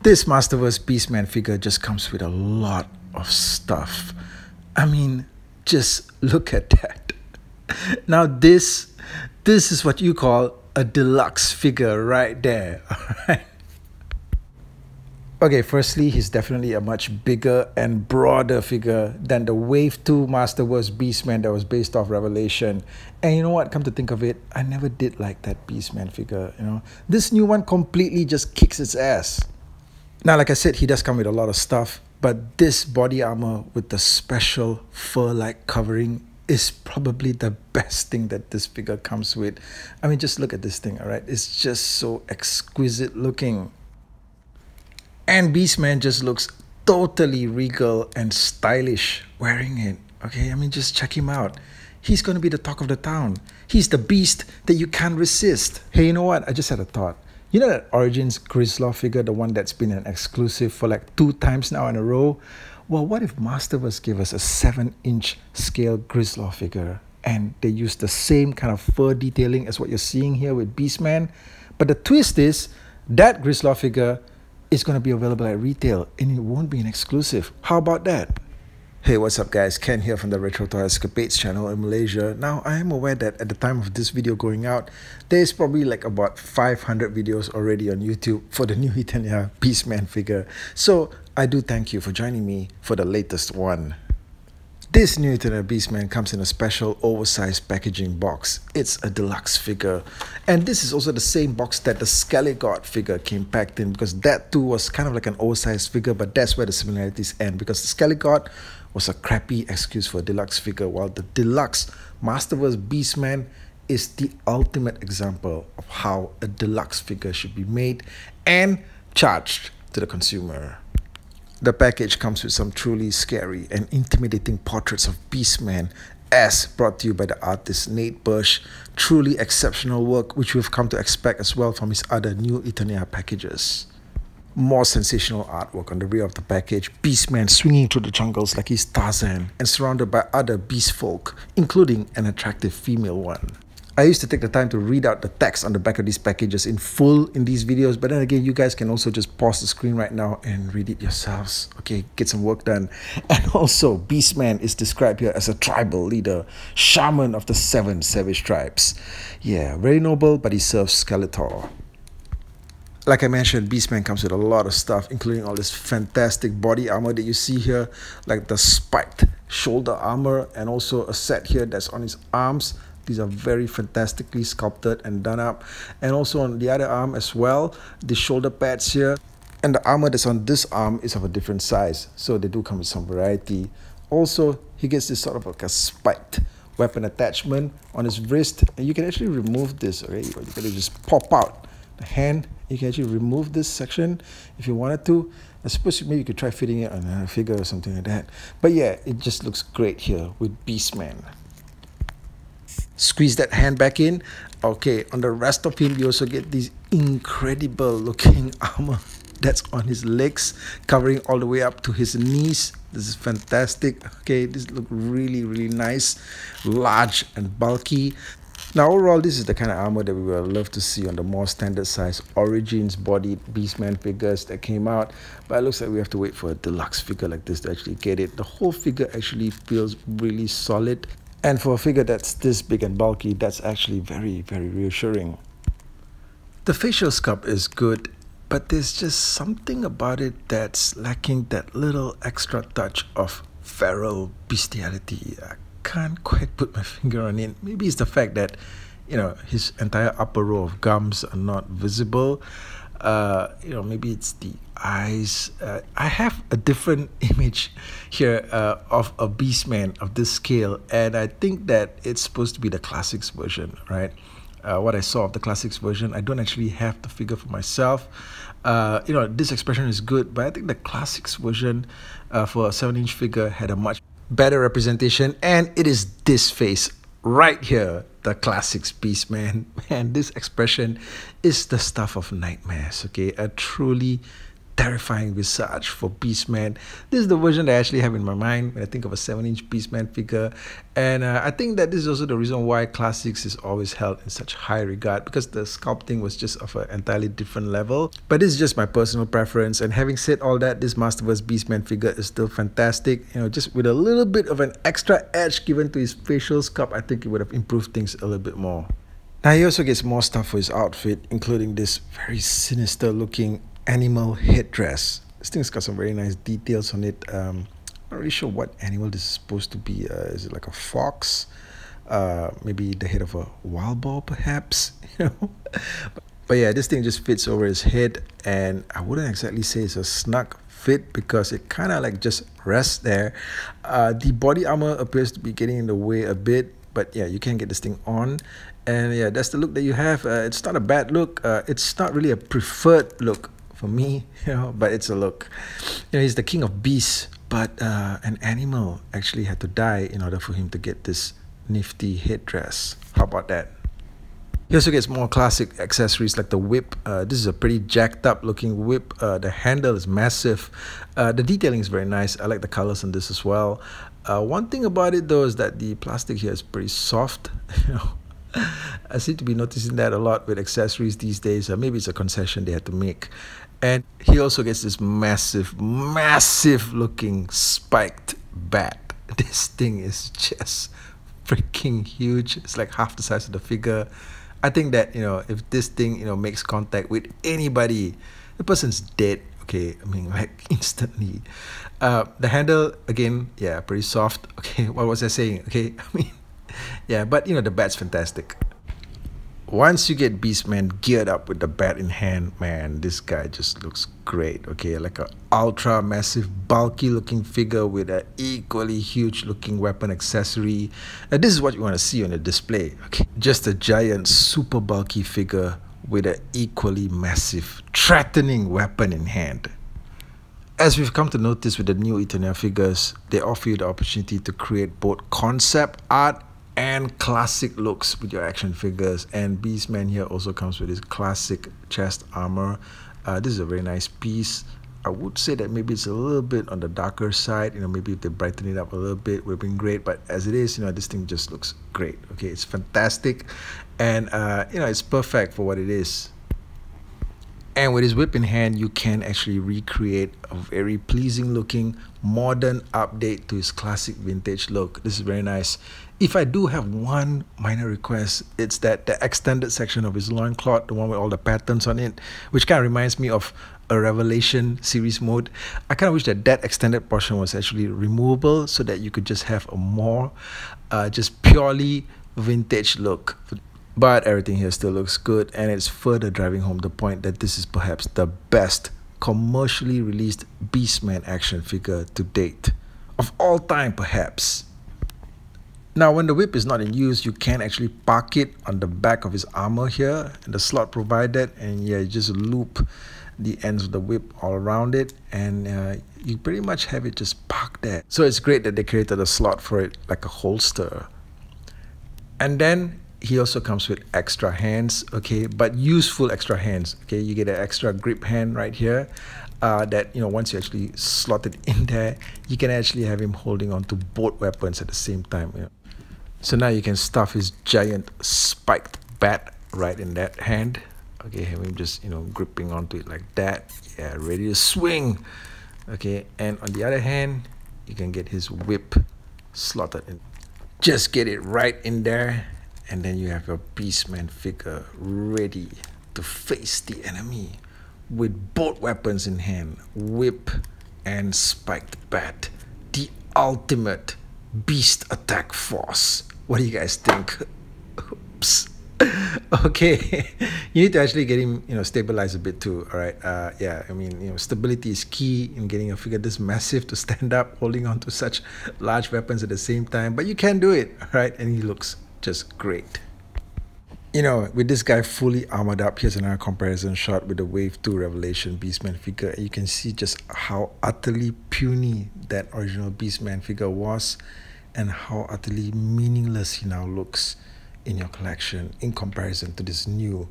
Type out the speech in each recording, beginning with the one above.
This Masterverse Beastman figure just comes with a lot of stuff. I mean, just look at that. Now this is what you call a deluxe figure right there. Alright. Okay, firstly, he's definitely a much bigger and broader figure than the Wave 2 Masterverse Beastman that was based off Revelation. And you know what? Come to think of it, I never did like that Beastman figure, you know. This new one completely just kicks its ass. Now, like I said, he does come with a lot of stuff, but this body armor with the special fur-like covering is probably the best thing that this figure comes with. I mean, just look at this thing, alright? It's just so exquisite looking. And Beastman just looks totally regal and stylish wearing it. Okay, I mean, just check him out. He's going to be the talk of the town. He's the beast that you can't resist. Hey, you know what? I just had a thought. You know that Origins Grislaw figure, the one that's been an exclusive for like 2 times now in a row? Well, what if Masterverse gave us a 7-inch scale Grislaw figure and they use the same kind of fur detailing as what you're seeing here with Beastman? But the twist is that Grislaw figure is going to be available at retail and it won't be an exclusive. How about that? Hey, what's up guys? Ken here from the Retro Toy Escapades channel in Malaysia. Now, I am aware that at the time of this video going out, there's probably like about 500 videos already on YouTube for the new Eternia Beastman figure. So, I do thank you for joining me for the latest one. This new Eternia Beastman comes in a special oversized packaging box. It's a deluxe figure. And this is also the same box that the Skelligod figure came packed in, because that too was kind of like an oversized figure, but that's where the similarities end, because the Skelligod was a crappy excuse for a deluxe figure, while the deluxe Masterverse Beastman is the ultimate example of how a deluxe figure should be made and charged to the consumer. The package comes with some truly scary and intimidating portraits of Beastman, as brought to you by the artist Nate Bush. Truly exceptional work, which we've come to expect as well from his other new Eternia packages. More sensational artwork on the rear of the package, Beastman swinging through the jungles like he's Tarzan and surrounded by other beast folk, including an attractive female one. I used to take the time to read out the text on the back of these packages in full in these videos, but then again, you guys can also just pause the screen right now and read it yourselves. Okay, get some work done. And also, Beastman is described here as a tribal leader, shaman of the 7 savage tribes. Yeah, very noble, but he serves Skeletor. Like I mentioned, Beastman comes with a lot of stuff, including all this fantastic body armor that you see here, like the spiked shoulder armor, and also a set here that's on his arms. These are very fantastically sculpted and done up. And also on the other arm as well, the shoulder pads here. And the armor that's on this arm is of a different size, so they do come with some variety. Also, he gets this sort of like a spiked weapon attachment on his wrist. And you can actually remove this, okay? You can just pop out the hand. You can actually remove this section if you wanted to. I suppose maybe you could try fitting it on a figure or something like that. But yeah, it just looks great here with Beastman. Squeeze that hand back in. Okay, on the rest of him, you also get these incredible looking armor that's on his legs, covering all the way up to his knees. This is fantastic. Okay, this looks really, really nice, large and bulky. Now, overall, this is the kind of armor that we would love to see on the more standard size Origins bodied Beastman figures that came out. But it looks like we have to wait for a deluxe figure like this to actually get it. The whole figure actually feels really solid. And for a figure that's this big and bulky, that's actually very, very reassuring. The facial sculpt is good, but there's just something about it that's lacking that little extra touch of feral bestiality. I can't quite put my finger on it. Maybe it's the fact that, you know, his entire upper row of gums are not visible. You know, maybe it's the eyes. I have a different image here of a Beastman of this scale, and I think that it's supposed to be the Classics version, right? What I saw of the Classics version, I don't actually have the figure for myself. You know, this expression is good, but I think the Classics version for a 7-inch figure had a much better representation, and it is this face right here, the Classics Beastman. Man, this expression is the stuff of nightmares, okay? A truly terrifying visage for Beastman. This is the version that I actually have in my mind when I think of a 7-inch Beastman figure. And I think that this is also the reason why Classics is always held in such high regard, because the sculpting was just of an entirely different level. But this is just my personal preference. And having said all that, this Masterverse Beastman figure is still fantastic. You know, just with a little bit of an extra edge given to his facial sculpt, I think it would have improved things a little bit more. Now he also gets more stuff for his outfit, including this very sinister looking animal headdress. This thing's got some very nice details on it. Not really sure what animal this is supposed to be. Is it like a fox? Maybe the head of a wild boar, perhaps? You know. But yeah, this thing just fits over his head, and I wouldn't exactly say it's a snug fit because it kind of like just rests there. The body armor appears to be getting in the way a bit, but yeah, you can get this thing on. And yeah, that's the look that you have. It's not a bad look. It's not really a preferred look for me, you know, but it's a look. You know, he's the king of beasts, but an animal actually had to die in order for him to get this nifty headdress. How about that? He also gets more classic accessories like the whip. This is a pretty jacked up looking whip. The handle is massive. The detailing is very nice. I like the colors on this as well. One thing about it though is that the plastic here is pretty soft. You know, I seem to be noticing that a lot with accessories these days. Maybe it's a concession they had to make. And he also gets this massive looking spiked bat. This thing is just freaking huge. It's like half the size of the figure. I think that, you know, if this thing, you know, makes contact with anybody, the person's dead. Okay, I mean, like instantly. The handle, again, yeah, pretty soft. Okay, what was I saying? Okay, I mean, yeah, but you know, the bat's fantastic. Once you get Beastman geared up with the bat in hand, man, this guy just looks great. Okay, like a ultra massive bulky looking figure with an equally huge looking weapon accessory. This is what you want to see on the display. Okay, just a giant super bulky figure with an equally massive threatening weapon in hand. As we've come to notice with the new Eternia figures, they offer you the opportunity to create both concept art and classic looks with your action figures. And Beastman here also comes with his classic chest armor. This is a very nice piece. I would say that maybe it's a little bit on the darker side. You know, maybe if they brighten it up a little bit would have been great. But as it is, you know, this thing just looks great. Okay, it's fantastic, and you know, it's perfect for what it is. And with his whip in hand, you can actually recreate a very pleasing looking modern update to his classic vintage look. This is very nice. If I do have one minor request, it's that the extended section of his loincloth, the one with all the patterns on it, which kind of reminds me of a Revelation series mode. I kind of wish that that extended portion was actually removable so that you could just have a more just purely vintage look. But everything here still looks good, and it's further driving home the point that this is perhaps the best commercially released Beastman action figure to date. Of all time, perhaps. Now, when the whip is not in use, you can actually park it on the back of his armor here, and the slot provided, and yeah, you just loop the ends of the whip all around it, and you pretty much have it just parked there. So it's great that they created a slot for it, like a holster. And then he also comes with extra hands, okay, but useful extra hands. Okay, you get an extra grip hand right here that, you know, once you actually slot it in there, you can actually have him holding on to both weapons at the same time. You know. So now you can stuff his giant spiked bat right in that hand. Okay, have him just, you know, gripping onto it like that. Yeah, ready to swing. Okay, and on the other hand, you can get his whip slotted in. Just get it right in there, and then you have your Beastman figure ready to face the enemy with both weapons in hand, whip and spiked bat. The ultimate beast attack force. What do you guys think? Oops. Okay, you need to actually get him, you know, stabilized a bit too. All right, yeah, I mean, you know, stability is key in getting a figure this massive to stand up, holding on to such large weapons at the same time. But you can do it, all right, and he looks just great. You know, with this guy fully armored up, here's another comparison shot with the Wave 2 Revelation Beastman figure. You can see just how utterly puny that original Beastman figure was, and how utterly meaningless he now looks in your collection in comparison to this new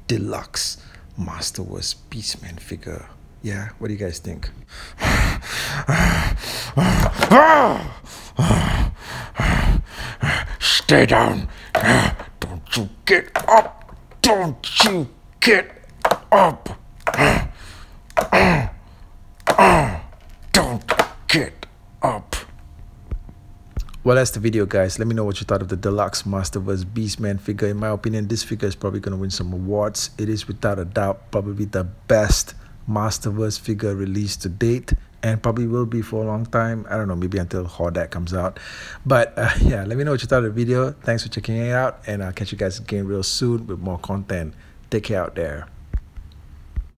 deluxe Masterverse Beastman figure. Yeah, what do you guys think? Stay down. Don't you get up. Don't you get up. Don't get up. Well, that's the video, guys. Let me know what you thought of the deluxe Masterverse Beastman figure. In my opinion, this figure is probably going to win some awards. It is without a doubt probably the best Masterverse figure released to date, and probably will be for a long time. I don't know, maybe until Headdress comes out. But yeah, let me know what you thought of the video. Thanks for checking it out, and I'll catch you guys again real soon with more content. Take care out there.